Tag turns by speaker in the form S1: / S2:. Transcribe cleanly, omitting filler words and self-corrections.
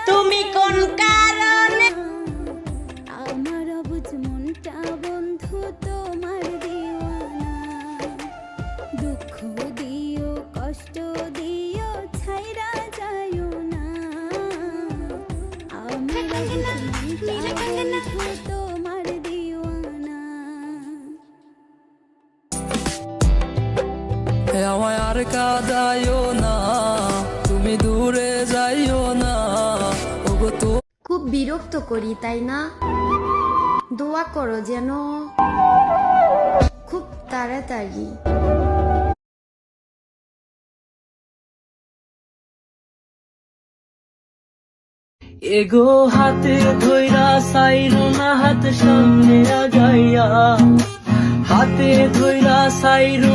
S1: তুমি কোন কারণে
S2: আমার অবুঝ মনটা বন্ধু তোমার দিওয়ানা, দুঃখ দিও কষ্ট দিও ছাইরা যাইও না, আমার অবুঝ মনটা বন্ধু তোমার দিওয়ানা।
S3: আমায় আর কাঁদাইও না, তুমি দূরে যাইও না। ওগো তো
S4: খুব বিরক্ত করি তাই না? দোয়া করো যেন খুব তাড়াতাড়ি।
S3: এগো হাতে ধইরা সাইরো না, হাত সামনে আগাইয়া হাতে ধইরা সাইরো।